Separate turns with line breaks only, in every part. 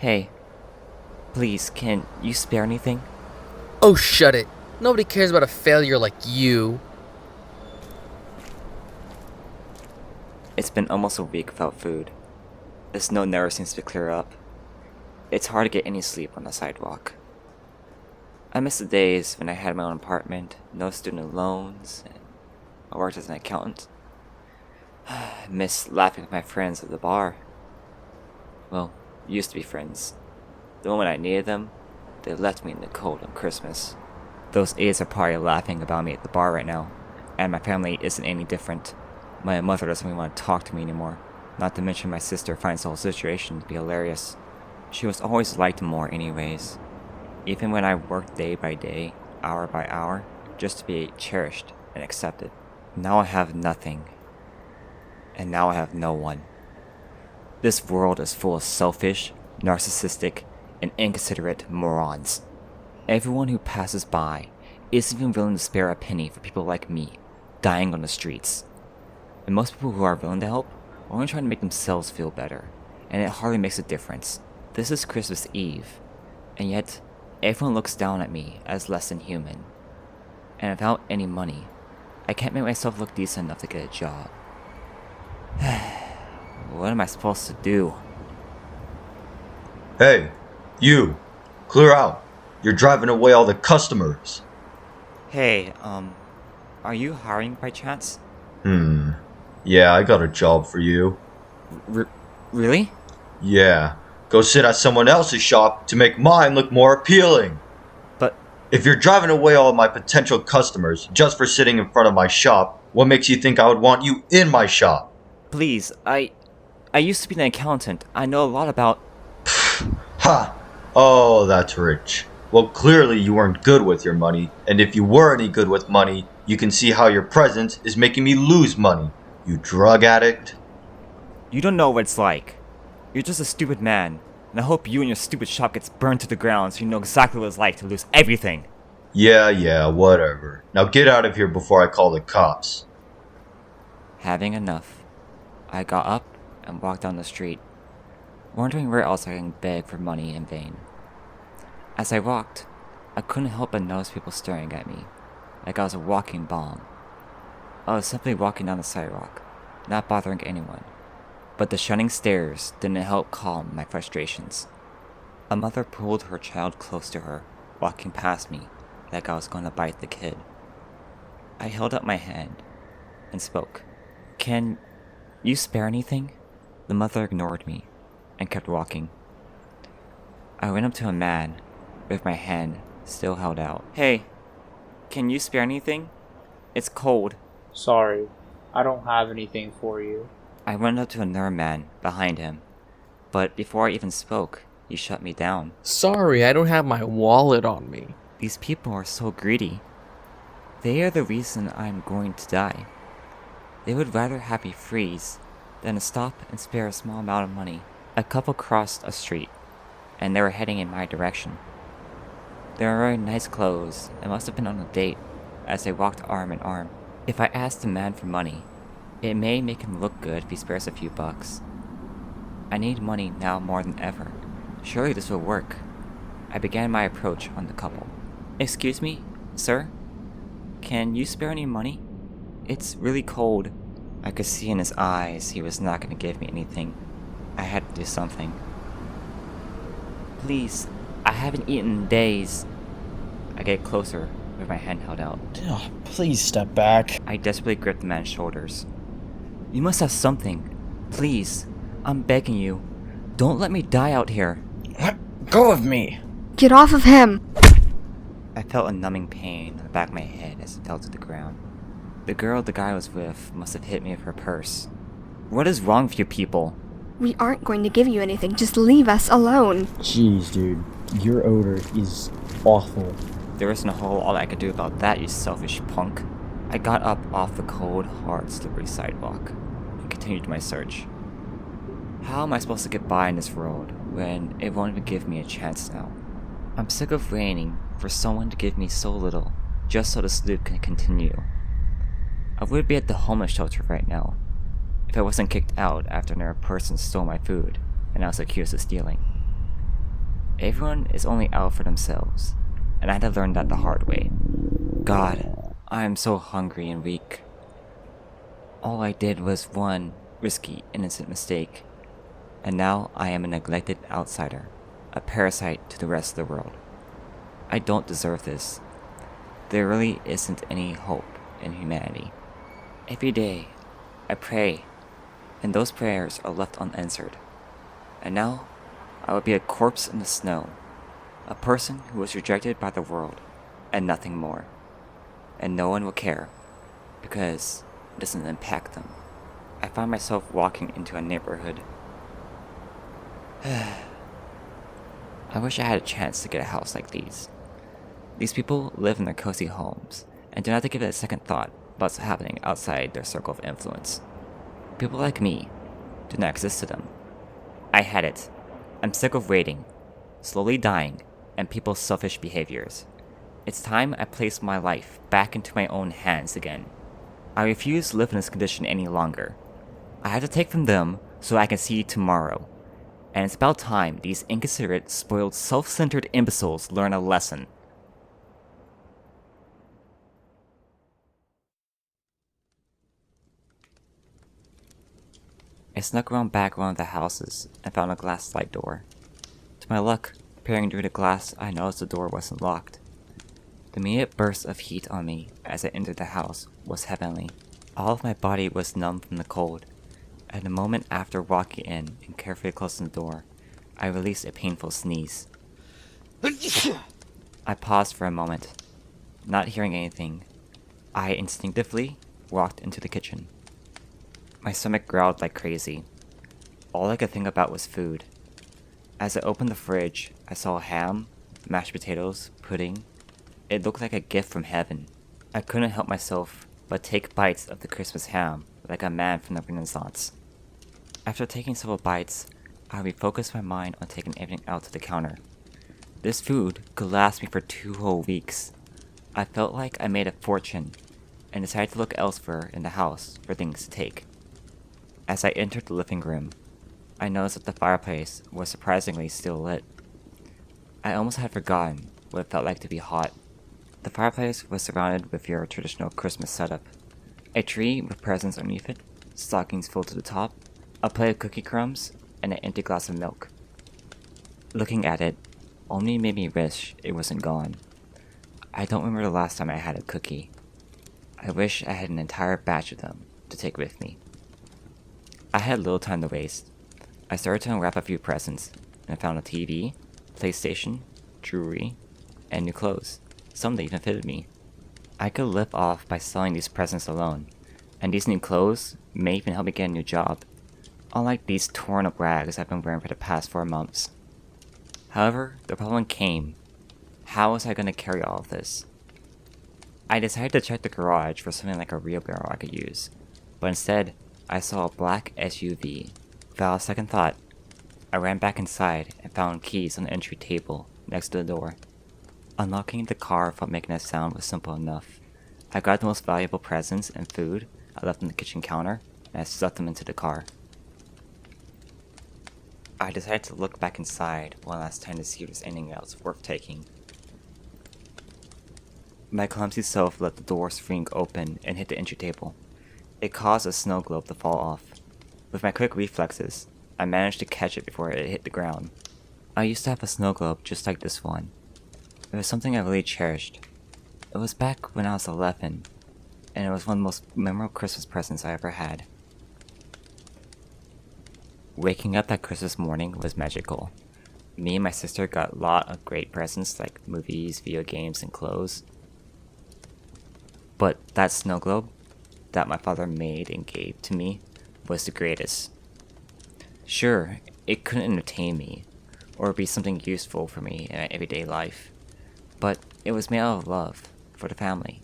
Hey, please, can you spare anything?
Oh, shut it. Nobody cares about a failure like you.
It's been almost a week without food. The snow never seems to clear up. It's hard to get any sleep on the sidewalk. I miss the days when I had my own apartment, no student loans, and I worked as an accountant. I miss laughing with my friends at the bar. Well, used to be friends. The moment I needed them, they left me in the cold on Christmas. Those idiots are probably laughing about me at the bar right now, and my family isn't any different. My mother doesn't even want to talk to me anymore, not to mention my sister finds the whole situation to be hilarious. She was always liked more anyways. Even when I worked day by day, hour by hour, just to be cherished and accepted. Now I have nothing. And now I have no one. This world is full of selfish, narcissistic, and inconsiderate morons. Everyone who passes by isn't even willing to spare a penny for people like me, dying on the streets. And most people who are willing to help are only trying to make themselves feel better, and it hardly makes a difference. This is Christmas Eve, and yet everyone looks down at me as less than human. And without any money, I can't make myself look decent enough to get a job. What am I supposed to do?
Hey, you! Clear out! You're driving away all the customers!
Hey, are you hiring by chance?
Yeah, I got a job for you.
Really?
Yeah, go sit at someone else's shop to make mine look more appealing.
But
If you're driving away all my potential customers just for sitting in front of my shop, what makes you think I would want you in my shop?
please, I used to be an accountant. I know a lot about...
Ha! Oh, that's rich. Well, clearly you weren't good with your money, and if you were any good with money, you can see how your presence is making me lose money. You drug addict.
You don't know what it's like. You're just a stupid man, and I hope you and your stupid shop gets burned to the ground so you know exactly what it's like to lose everything.
Yeah, whatever. Now get out of here before I call the cops.
Having enough, I got up and walked down the street, wondering where else I can beg for money in vain. As I walked, I couldn't help but notice people staring at me, like I was a walking bomb. I was simply walking down the sidewalk, not bothering anyone, but the shunning stares didn't help calm my frustrations. A mother pulled her child close to her, walking past me, like I was going to bite the kid. I held up my hand and spoke. Can you spare anything? The mother ignored me and kept walking. I went up to a man with my hand still held out. Hey, can you spare anything? It's cold.
Sorry, I don't have anything for you.
I went up to another man behind him, but before I even spoke, he shut me down.
Sorry, I don't have my wallet on me.
These people are so greedy. They are the reason I'm going to die. They would rather have me freeze than to stop and spare a small amount of money. A couple crossed a street, and they were heading in my direction. They were wearing nice clothes and must have been on a date as they walked arm in arm. If I asked the man for money, it may make him look good if he spares a few bucks. I need money now more than ever. Surely this will work. I began my approach on the couple. Excuse me, sir? Can you spare any money? It's really cold. I could see in his eyes he was not going to give me anything. I had to do something. Please, I haven't eaten in days. I get closer with my hand held out.
Ugh, please step back.
I desperately gripped the man's shoulders. You must have something. Please, I'm begging you. Don't let me die out here.
Let go of me.
Get off of him!
I felt a numbing pain on the back of my head as it fell to the ground. The girl the guy was with must have hit me with her purse. What is wrong with you people?
We aren't going to give you anything, just leave us alone.
Jeez, dude. Your odor is awful.
There isn't a whole lot I could do about that, you selfish punk. I got up off the cold, hard, slippery sidewalk and continued my search. How am I supposed to get by in this world when it won't even give me a chance now? I'm sick of waiting for someone to give me so little just so this loop can continue. I would be at the homeless shelter right now if I wasn't kicked out after another person stole my food and I was accused of stealing. Everyone is only out for themselves, and I had to learn that the hard way. God, I am so hungry and weak. All I did was one risky, innocent mistake, and now I am a neglected outsider, a parasite to the rest of the world. I don't deserve this. There really isn't any hope in humanity. Every day, I pray, and those prayers are left unanswered. And now, I would be a corpse in the snow, a person who was rejected by the world, and nothing more. And no one will care, because it doesn't impact them. I find myself walking into a neighborhood. I wish I had a chance to get a house like these. These people live in their cozy homes, and do not have to give it a second thought about what's happening outside their circle of influence. People like me do not exist to them. I had it. I'm sick of waiting, slowly dying, and people's selfish behaviors. It's time I place my life back into my own hands again. I refuse to live in this condition any longer. I have to take from them so I can see tomorrow. And it's about time these inconsiderate, spoiled, self-centered imbeciles learn a lesson. I snuck around back one of the houses and found a glass slide door. To my luck, peering through the glass, I noticed the door wasn't locked. The immediate burst of heat on me as I entered the house was heavenly. All of my body was numb from the cold, and the moment after walking in and carefully closing the door, I released a painful sneeze. I paused for a moment. Not hearing anything, I instinctively walked into the kitchen. My stomach growled like crazy. All I could think about was food. As I opened the fridge, I saw ham, mashed potatoes, pudding. It looked like a gift from heaven. I couldn't help myself but take bites of the Christmas ham like a man from the Renaissance. After taking several bites, I refocused my mind on taking everything out to the counter. This food could last me for 2 whole weeks. I felt like I made a fortune, and decided to look elsewhere in the house for things to take. As I entered the living room, I noticed that the fireplace was surprisingly still lit. I almost had forgotten what it felt like to be hot. The fireplace was surrounded with your traditional Christmas setup. A tree with presents underneath it, stockings full to the top, a plate of cookie crumbs, and an empty glass of milk. Looking at it only made me wish it wasn't gone. I don't remember the last time I had a cookie. I wish I had an entire batch of them to take with me. I had little time to waste. I started to unwrap a few presents, and I found a TV, PlayStation, jewelry, and new clothes, some that even fitted me. I could live off by selling these presents alone, and these new clothes may even help me get a new job, unlike these torn up rags I've been wearing for the past 4 months. However, the problem came. How was I going to carry all of this? I decided to check the garage for something like a wheelbarrow I could use, but instead, I saw a black SUV. Without a second thought, I ran back inside and found keys on the entry table next to the door. Unlocking the car without making a sound was simple enough. I grabbed the most valuable presents and food I left on the kitchen counter, and I stuffed them into the car. I decided to look back inside one last time to see if there's anything else worth taking. My clumsy self let the door swing open and hit the entry table. It caused a snow globe to fall off. With my quick reflexes, I managed to catch it before it hit the ground. I used to have a snow globe just like this one. It was something I really cherished. It was back when I was 11, and it was one of the most memorable Christmas presents I ever had. Waking up that Christmas morning was magical. Me and my sister got a lot of great presents like movies, video games, and clothes. But that snow globe that my father made and gave to me was the greatest. Sure, it couldn't entertain me, or be something useful for me in my everyday life, but it was made out of love for the family.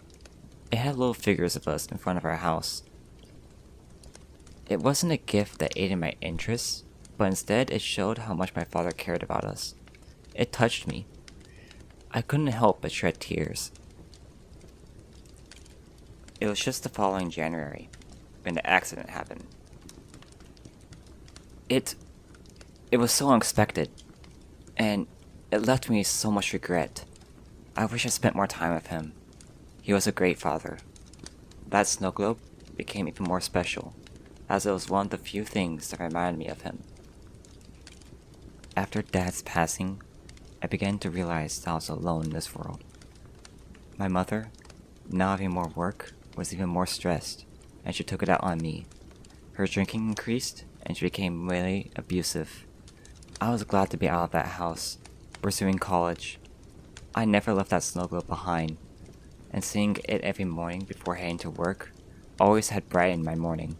It had little figures of us in front of our house. It wasn't a gift that aided my interests, but instead it showed how much my father cared about us. It touched me. I couldn't help but shed tears. It was just the following January, when the accident happened. It was so unexpected, and It left me so much regret. I wish I spent more time with him. He was a great father. That snow globe became even more special, as it was one of the few things that reminded me of him. After Dad's passing, I began to realize that I was alone in this world. My mother, now having more work, was even more stressed, and she took it out on me. Her drinking increased, and she became really abusive. I was glad to be out of that house, pursuing college. I never left that snow globe behind, and seeing it every morning before heading to work always had brightened my morning.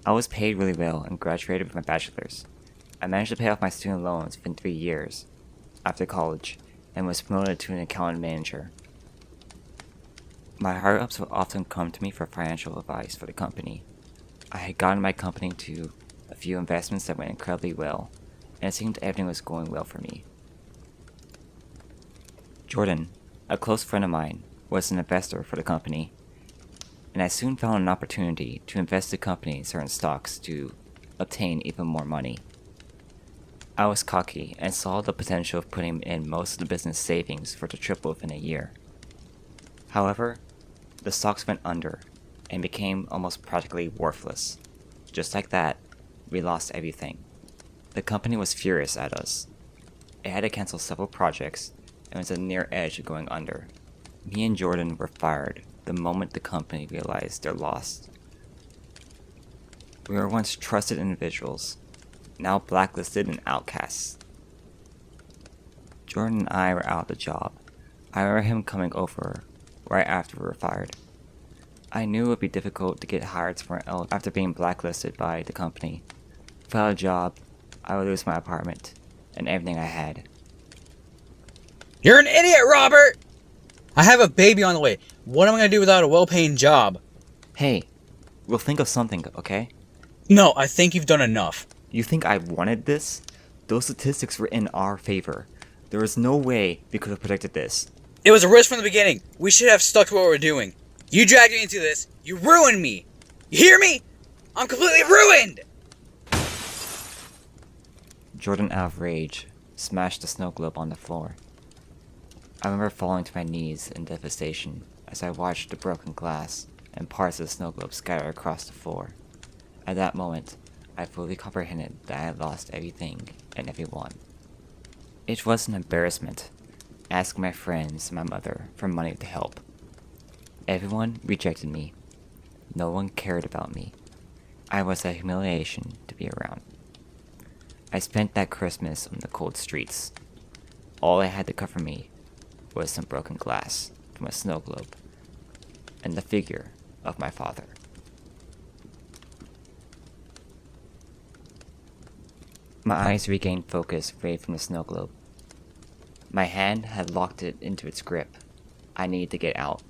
I was paid really well and graduated with my bachelor's. I managed to pay off my student loans within 3 years after college and was promoted to an accountant manager. My higher-ups would often come to me for financial advice for the company. I had gotten my company to a few investments that went incredibly well, and it seemed everything was going well for me. Jordan, a close friend of mine, was an investor for the company, and I soon found an opportunity to invest the company in certain stocks to obtain even more money. I was cocky and saw the potential of putting in most of the business savings for it to triple within a year. However, the stocks went under and became almost practically worthless. Just like that, we lost everything. The company was furious at us. It had to cancel several projects and was at the near edge of going under. Me and Jordan were fired the moment the company realized their loss. We were once trusted individuals, now blacklisted and outcasts. Jordan and I were out of the job. I remember him coming over right after we were fired. I knew it would be difficult to get hired somewhere else after being blacklisted by the company. Without a job, I would lose my apartment and everything I had.
You're an idiot, Robert! I have a baby on the way. What am I gonna do without a well-paying job?
Hey, we'll think of something, okay?
No, I think you've done enough.
You think I wanted this? Those statistics were in our favor. There was no way we could have predicted this.
It was a risk from the beginning. We should have stuck to what we're doing. You dragged me into this. You ruined me. You hear me? I'm completely ruined!
Jordan, out of rage, smashed the snow globe on the floor. I remember falling to my knees in devastation as I watched the broken glass and parts of the snow globe scatter across the floor. At that moment, I fully comprehended that I had lost everything and everyone. It was an embarrassment, asking my friends and my mother for money to help. Everyone rejected me. No one cared about me. I was a humiliation to be around. I spent that Christmas on the cold streets. All I had to cover me was some broken glass from a snow globe and the figure of my father. My eyes regained focus free from the snow globe. My hand had locked it into its grip. I needed to get out.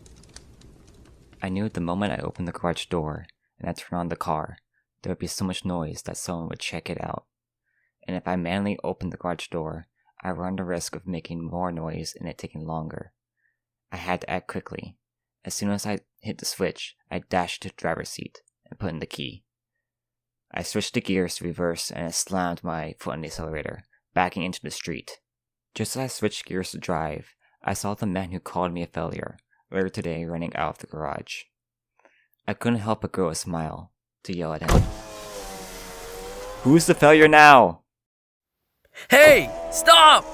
I knew the moment I opened the garage door and I turned on the car, there would be so much noise that someone would check it out. And if I manually opened the garage door, I ran the risk of making more noise and it taking longer. I had to act quickly. As soon as I hit the switch, I dashed to the driver's seat and put in the key. I switched the gears to reverse and I slammed my foot on the accelerator, backing into the street. Just as I switched gears to drive, I saw the man who called me a failure later today running out of the garage. I couldn't help but grow a smile to yell at him. Who's the failure now?
Hey! Stop!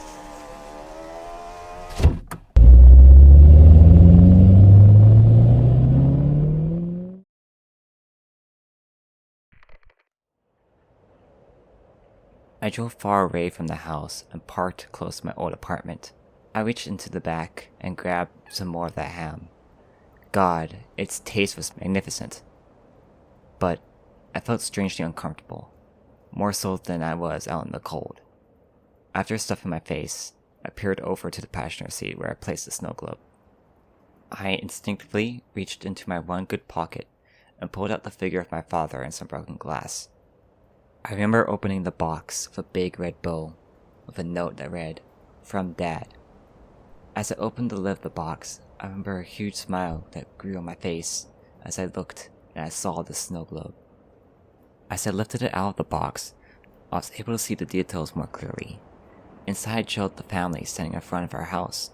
I drove far away from the house and parked close to my old apartment. I reached into the back and grabbed some more of that ham. God, its taste was magnificent. But I felt strangely uncomfortable, more so than I was out in the cold. After stuffing my face, I peered over to the passenger seat where I placed the snow globe. I instinctively reached into my one good pocket and pulled out the figure of my father and some broken glass. I remember opening the box with a big red bow with a note that read, "From Dad." As I opened the lid of the box, I remember a huge smile that grew on my face as I looked and I saw the snow globe. As I lifted it out of the box, I was able to see the details more clearly. Inside chilled the family standing in front of our house.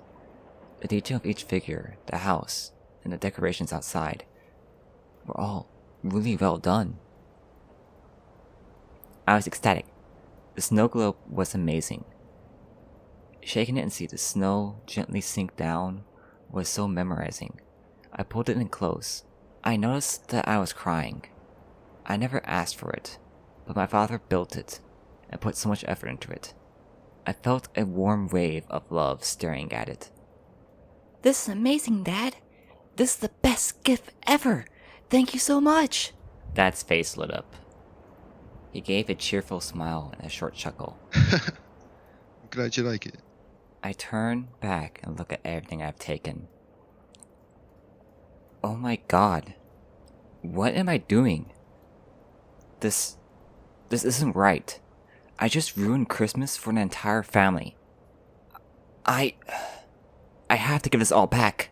The detail of each figure, the house, and the decorations outside were all really well done. I was ecstatic. The snow globe was amazing. Shaking it and see the snow gently sink down was so memorizing. I pulled it in close. I noticed that I was crying. I never asked for it, but my father built it and put so much effort into it. I felt a warm wave of love staring at it. This is amazing, Dad. This is the best gift ever. Thank you so much. Dad's face lit up. He gave a cheerful smile and a short chuckle.
I'm glad you like it.
I turn back and look at everything I've taken. Oh my god. What am I doing? This isn't right. I just ruined Christmas for an entire family. I have to give this all back.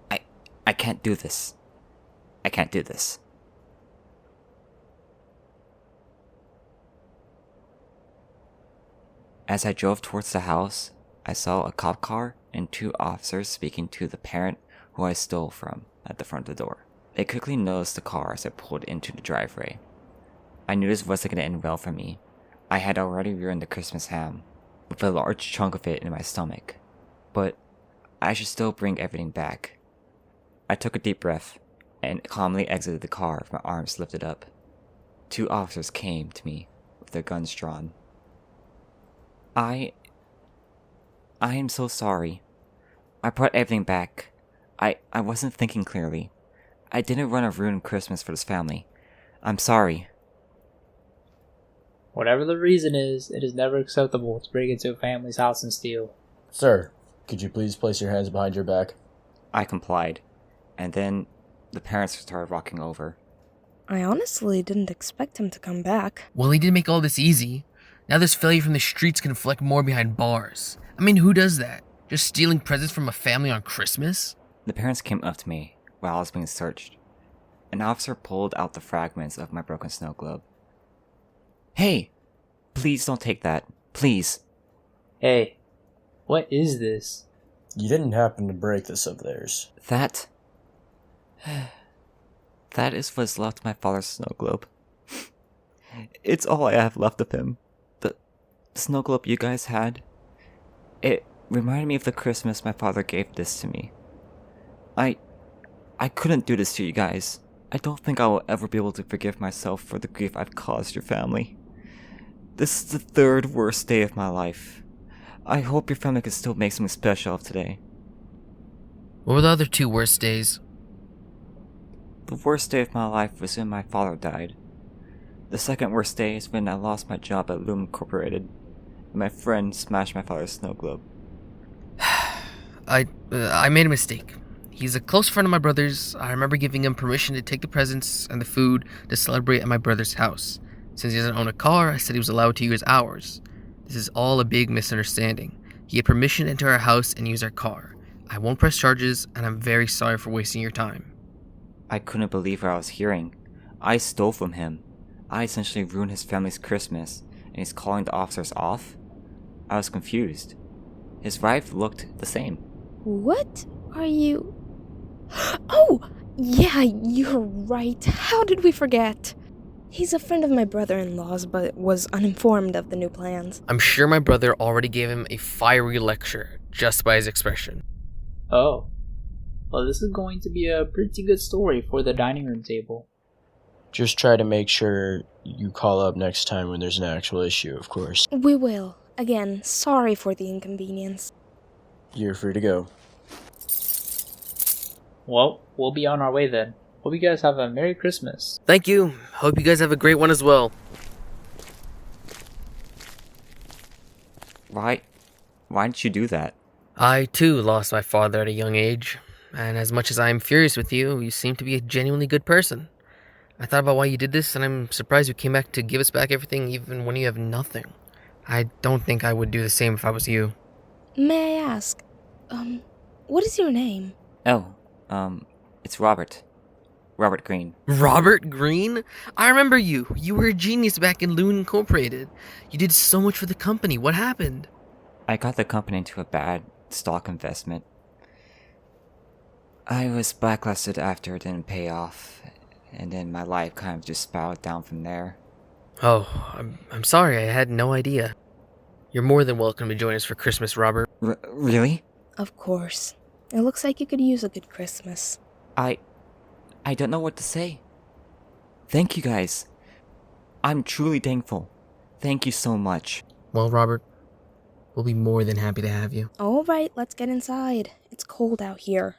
I can't do this. I can't do this. As I drove towards the house, I saw a cop car and 2 officers speaking to the parent who I stole from at the front of the door. They quickly noticed the car as I pulled into the driveway. I knew this wasn't going to end well for me. I had already ruined the Christmas ham, with a large chunk of it in my stomach. But I should still bring everything back. I took a deep breath and calmly exited the car with my arms lifted up. 2 officers came to me with their guns drawn. I am so sorry. I brought everything back. I wasn't thinking clearly. I didn't want to ruin Christmas for this family. I'm sorry.
Whatever the reason is, it is never acceptable to break into a family's house and steal.
Sir, could you please place your hands behind your back?
I complied, and then the parents started walking over.
I honestly didn't expect him to come back.
Well, he did make all this easy. Now this failure from the streets can inflict more behind bars. I mean, who does that? Just stealing presents from a family on Christmas?
The parents came up to me while I was being searched. An officer pulled out the fragments of my broken snow globe. Hey! Please don't take that. Please.
Hey, what is this?
You didn't happen to break this of theirs.
That is what's left of my father's snow globe. It's all I have left of him. The snow globe you guys had. It reminded me of the Christmas my father gave this to me. I couldn't do this to you guys. I don't think I will ever be able to forgive myself for the grief I've caused your family. This is the 3rd worst day of my life. I hope your family can still make something special of today.
What were the other 2 worst days?
The worst day of my life was when my father died. The 2nd worst day is when I lost my job at Loom Incorporated, and my friend smashed my father's snow globe.
I made a mistake. He's a close friend of my brother's. I remember giving him permission to take the presents and the food to celebrate at my brother's house. Since he doesn't own a car, I said he was allowed to use ours. This is all a big misunderstanding. He had permission to enter our house and use our car. I won't press charges, and I'm very sorry for wasting your time.
I couldn't believe what I was hearing. I stole from him. I essentially ruined his family's Christmas, and he's calling the officers off? I was confused. His wife looked the same.
What are you... Oh! Yeah, you're right. How did we forget? He's a friend of my brother-in-law's, but was uninformed of the new plans.
I'm sure my brother already gave him a fiery lecture just by his expression.
Oh. Well, this is going to be a pretty good story for the dining room table.
Just try to make sure you call up next time when there's an actual issue, of course.
We will. Again, sorry for the inconvenience.
You're free to go.
Well, we'll be on our way then. Hope you guys have a Merry Christmas.
Thank you. Hope you guys have a great one as well.
Why did you do that?
I, too, lost my father at a young age. And as much as I am furious with you, you seem to be a genuinely good person. I thought about why you did this, and I'm surprised you came back to give us back everything even when you have nothing. I don't think I would do the same if I was you.
May I ask, what is your name?
Oh, it's Robert. Robert Green.
Robert Green? I remember you. You were a genius back in Loon Incorporated. You did so much for the company. What happened?
I got the company into a bad stock investment. I was blacklisted after it didn't pay off, and then my life kind of just spiraled down from there.
Oh, I'm sorry, I had no idea. You're more than welcome to join us for Christmas, Robert.
Really?
Of course. It looks like you could use a good Christmas.
I don't know what to say. Thank you guys. I'm truly thankful. Thank you so much.
Well, Robert, we'll be more than happy to have you.
Alright, let's get inside. It's cold out here.